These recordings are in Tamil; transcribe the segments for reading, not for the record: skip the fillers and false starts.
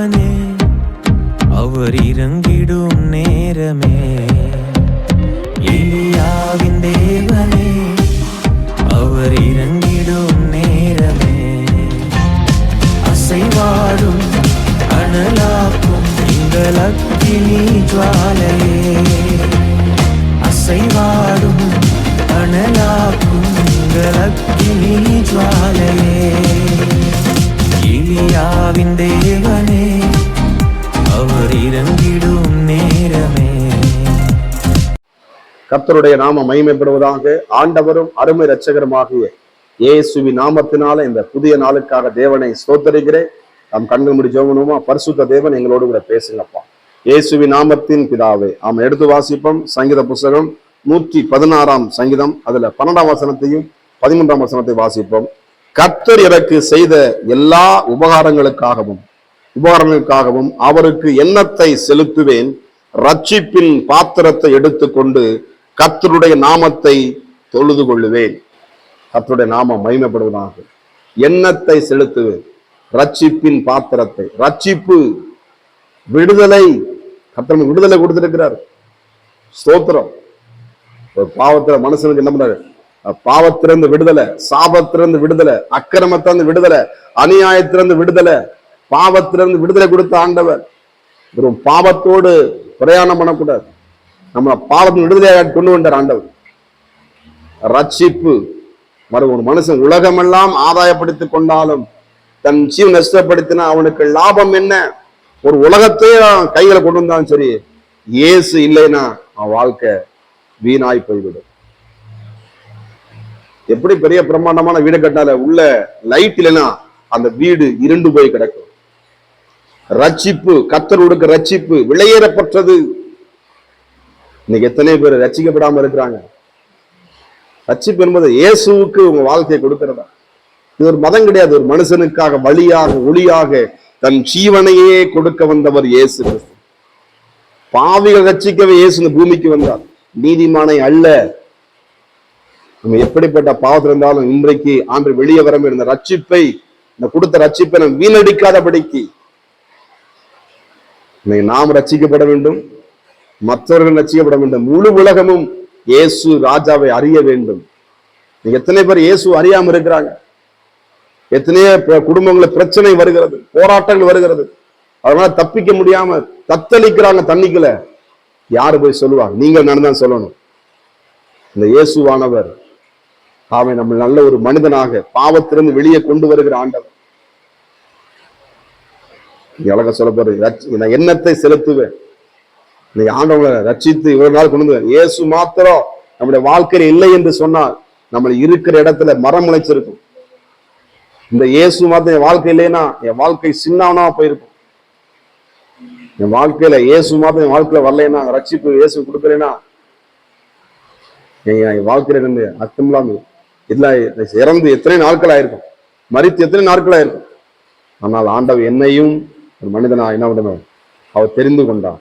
தேவனே, அவர் இறங்கிடும் நேரமே. எலியாவின் தேவனே, அவர் இறங்கிடும் நேரமே. அசைவாடும் அனலாக்கும் எங்கள் அக்கினி ஜுவாலையே, அசைவாடும் அனலாக்கும் எங்கள் அக்கினி ஜுவாலையே. எலியாவின் தேவனே, அவர் இறங்கிடும் நேரமே. கர்த்தருடைய நாமம் மகிமைப்படுவதாக. ஆண்டவரும் அருமை இரட்சகருமாகிய இயேசுவின் நாமத்தினால இந்த புதிய நாளுக்காக தேவனை ஸ்தோத்தரிக்கிறேன். நாம் கண்கள் மூடி ஜெபம் பண்ணுவோமா? பரிசுத்த தேவன் எங்களோடு கூட பேசுங்கப்பா. இயேசுவின் நாமத்தின் பிதாவே. நாம் எடுத்து வாசிப்போம் சங்கீத புஸ்தகம் 116 சங்கீதம், அதுல 12ஆம் வசனத்தையும் 13ஆம் வசனத்தை வாசிப்போம். கர்த்தர் எனக்கு செய்த எல்லா உபகாரங்களுக்காகவும் அவருக்கு எண்ணத்தை செலுத்துவேன். ரட்சிப்பின் பாத்திரத்தை எடுத்துக்கொண்டு கர்த்தருடைய நாமத்தை தொழுது கொள்ளுவேன். கர்த்தருடைய நாமம் மகிமைப்படுவதாக. எண்ணத்தை செலுத்துவேன், ரட்சிப்பின் பாத்திரத்தை. ரட்சிப்பு, விடுதலை. கர்த்தர் விடுதலை கொடுத்திருக்கிறார். ஸ்தோத்திரம். ஒரு பாவத்துல மனுஷனுக்கு என்ன பண்றாரு? பாவத்திலிருந்து விடுதலை, சாபத்திலிருந்து விடுதலை, அக்கிரமத்திலிருந்து விடுதலை, அநியாயத்திலிருந்து விடுதலை, பாவத்திலிருந்து விடுதலை கொடுத்த ஆண்டவர். வெறும் பாவத்தோடு பிரயாணம் பண்ணக்கூடாது. நம்ம பாவத்தின் விடுதலையாக கொண்டு வந்தார் ஆண்டவர். ரட்சிப்பு. ஒரு மனுஷன் உலகமெல்லாம் ஆதாயப்படுத்திக் கொண்டாலும் தன் ஜீவன் நஷ்டப்படுத்தினா அவனுக்கு லாபம் என்ன? ஒரு உலகத்தையே கைகளை கொண்டு வந்தாலும் சரி, இயேசு இல்லைன்னா அவன் வாழ்க்கை வீணாய் போய்விடும். எப்படி பெரிய பிரம்மாண்டமான வீடு கட்டினால உள்ள லைட் இல்லைன்னா அந்த வீடு இருண்டு போய் கிடக்கும். ரட்சிப்பு, கர்த்தர் கொடுக்க ரட்சிப்பு விலையேறப்பட்டது. இன்னைக்கு எத்தனை பேர் ரட்சிக்கப்படாம இருக்கிறாங்க? ரட்சிப்பு என்பது இயேசுவுக்கு உங்க வாழ்க்கையை கொடுக்கிறதா? இது ஒரு மதம் கிடையாது. ஒரு மனுஷனுக்காக வழியாக ஒளியாக தன் ஜீவனையே கொடுக்க வந்தவர் இயேசு கிறிஸ்து. பாவிகள் ரட்சிக்கவே இயேசு இந்த பூமிக்கு வந்தார், நீதிமானை அல்ல. நம்ம எப்படிப்பட்ட பாவத்தில் இருந்தாலும் இன்றைக்கு ஆண்டு வெளியே வர இருந்த ரட்சிப்பை, இந்த கொடுத்த ரட்சிப்பை நம்ம வீணடிக்காதபடிக்கு இன்னைக்கு நாம் ரட்சிக்கப்பட வேண்டும், மற்றவர்கள் ரட்சிக்கப்பட வேண்டும். முழு உலகமும் இயேசு ராஜாவை அறிய வேண்டும். நீங்க எத்தனை பேர் இயேசு அறியாம இருக்கிறாங்க? எத்தனையோ குடும்பங்கள பிரச்சனை வருகிறது, போராட்டங்கள் வருகிறது, அதனால தப்பிக்க முடியாம தத்தளிக்கிறாங்க தண்ணிக்குள்ள. யாரு போய் சொல்லுவாங்க? நீங்கள் நடந்தான் சொல்லணும். இந்த இயேசுவானவர் அவன் நம்ம நல்ல ஒரு மனிதனாக பாவத்திலிருந்து வெளியே கொண்டு வருகிற ஆண்டவர். அழக சொல்ல போறது, நான் எண்ணத்தை செலுத்துவேன். நீ ஆண்டவங்களை ரட்சித்து இவ்வளவு நாள் கொண்டு வந்து இயேசு மாத்திரம் நம்முடைய வாழ்க்கையில இல்லை என்று சொன்னால் நம்மளை இருக்கிற இடத்துல மரம் முளைச்சிருக்கும். இந்த இயேசு மாத்திரம் என் வாழ்க்கை இல்லைன்னா என் வாழ்க்கை சின்னவனா போயிருக்கும். என் வாழ்க்கையில இயேசு மாத்திரம் என் வாழ்க்கையில வரலைன்னா, ரட்சிப்பு இயேசு கொடுக்கலைன்னா என் வாழ்க்கையில இருந்து அர்த்தமில்லாம இறந்து எத்தனை நாட்கள் ஆயிருக்கும், மரித்து எத்தனை நாட்கள் ஆயிருக்கும். ஆனால் ஆண்டவர் என்னையும் ஒரு மனிதனா என்ன பண்ணணும்? அவர் தெரிந்து கொண்டார்.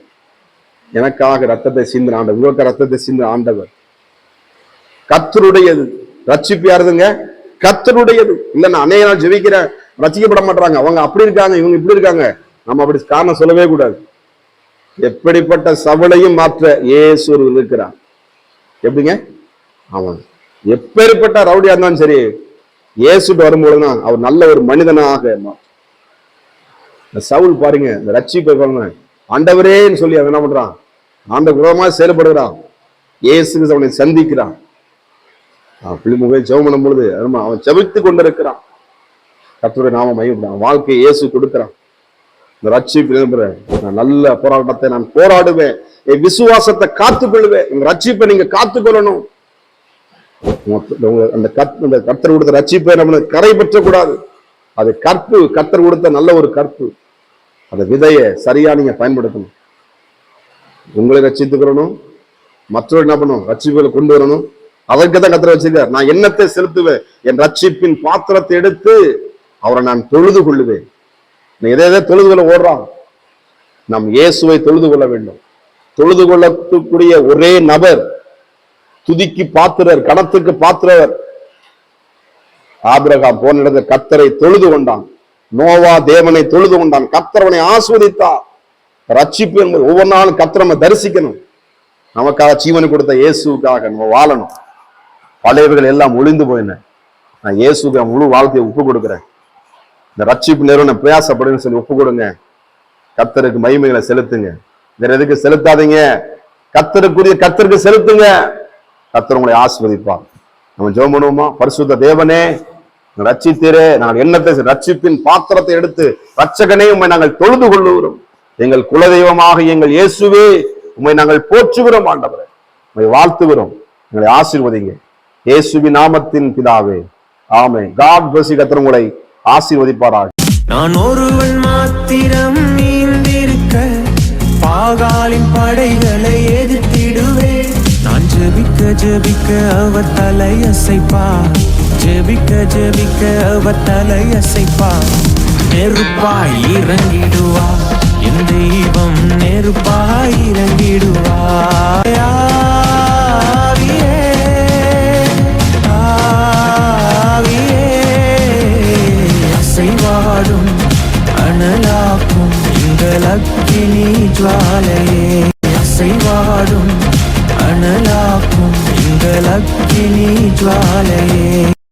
எனக்காக ரத்தத்தை சிந்தின ஆண்டவர், உங்களுக்கு ரத்தத்தை சிந்தின ஆண்டவர். கர்த்தருடையது. ரட்சிப்பு யாருதுங்க? கர்த்தருடையது. இல்லைன்னா அநேக நாள் ஜெபிக்கிற ரட்சிக்கப்பட மாட்டாங்க. அவங்க அப்படி இருக்காங்க, இவங்க இப்படி இருக்காங்க. நம்ம அப்படி காரணம் சொல்லவே கூடாது. எப்படிப்பட்ட சவலையும் மாற்ற இயேசு இருக்கிறார். எப்படிங்க? அவன் எப்பேற்பட்ட ரவுடியா இருந்தாலும் சரி, இயேசுட்டு வரும்போதுதான் அவர் நல்ல ஒரு மனிதனாக. சவுல் பாருங்க, இந்த ரட்சிப்பை பாருங்க, ஆண்டவரேன்னு சொல்லி அவன் என்ன பண்றான்? ஆண்ட விரோதமா செயல்படுகிறான். இயேசு அவனை சந்திக்கிறான். பிள்ளைமுக ஜெபம் பண்ணும் பொழுது அவன் ஜெபித்து கொண்டிருக்கிறான். கர்த்தருடைய நாமம் மகிமைப்படும். வாழ்க்கையை இயேசு கொடுக்கிறான். இந்த ரட்சிப்பு நல்ல போராட்டத்தை நான் போராடுவேன், என் விசுவாசத்தை காத்துக்கொள்வேன். இந்த ரட்சிப்பை நீங்க காத்துக்கொள்ளணும். அந்த கர்த்தர் கொடுத்த ரட்சிப்பை நம்ம கரை பற்றக்கூடாது. அது கற்பு, கர்த்தர் கொடுத்த நல்ல ஒரு கற்பு. அந்த விதையை சரியா நீங்க பயன்படுத்தணும். உங்களை ரட்சித்துக்கிறணும், மற்றவர்கள் என்ன பண்ணணும்? ரட்சிப்புகளை கொண்டு வரணும். அதற்குதான் கர்த்தர் வச்சிருக்கார். நான் எண்ணத்தை செலுத்துவேன், என் ரட்சிப்பின் பாத்திரத்தை எடுத்து அவரை நான் தொழுது கொள்ளுவேன். நீ எதை தொழுது கொள்ள ஓடுறான்? நாம் இயேசுவை தொழுது கொள்ள வேண்டும். தொழுது கொள்ளக்கூடிய ஒரே நபர், துதிக்கு பாத்திரர், கணத்துக்கு பாத்திரர் ஆபிரகாம் போன இடத்துல கர்த்தரை தொழுது கொண்டான். நோவா தேவனை தொழுது கொண்டான், கர்த்தர் அவனை ஆசீர்வதித்தார். ரட்சிப்பு என்பது ஒவ்வொரு நாளும் கர்த்தரை நம்ம தரிசிக்கணும். நமக்காக ஜீவனை கொடுத்த இயேசுக்காக நம்ம வாழணும். பழையவர்கள் எல்லாம் ஒளிந்து போயின, நான் இயேசுக்கு முழு வாழ்க்கையை ஒப்பு கொடுக்குறேன். இந்த ரட்சிப்பு நிறுவனம் பிரயாசப்படுன்னு சொல்லி ஒப்பு கொடுங்க. கர்த்தருக்கு மகிமைகளை செலுத்துங்க. வேற எதுக்கு செலுத்தாதீங்க, கர்த்தருக்கு செலுத்துங்க. கர்த்தர் உங்களை ஆசீர்வதிப்பார். நம்ம ஜெபம் பண்ணுவோமா? பரிசுத்த தேவனே, ரட்சித்தீரே, நாங்கள் எண்ணத்தை ரட்சிப்பின் பாத்திரத்தை எடுத்து ரட்சகனே உம்மை நாங்கள் தொழுது கொள்ளுகிறோம். எங்கள் குலதெய்வமாக எங்கள் இயேசுவே உம்மை நாங்கள் போற்றுகிறோம். ஆண்டவரே, உம்மை வாழ்த்துகிறோம். எங்களை ஆசீர்வதிங்க இயேசுவின் நாமத்தின் பிதாவே, ஆமென். God bless you. கர்த்தர் உங்களை ஆசீர்வதிப்பாராக. நான் ஒருவன் மாத்திரம் நீந்திருக்க பாகாலின் படைகளை எதிர்த்திடுவேன். நான் ஜெபிக்க ஜெபிக்க அவர் தலையசைப்பார், ஜெபிக்க ஜெபிக்க அவர் தலையசைப்பார். நெருப்பாய் இறங்கிடுவார் என் தெய்வம், நெருப்பாய் இறங்கிடுவார். ஆவியே, ஆவியே, அசைவாடும் அனலாக்கும் எங்கள் அக்கினி ஜுவாலையே, அசைவாடும் அனலாக்கும் எங்கள் அக்கினி ஜுவாலையே.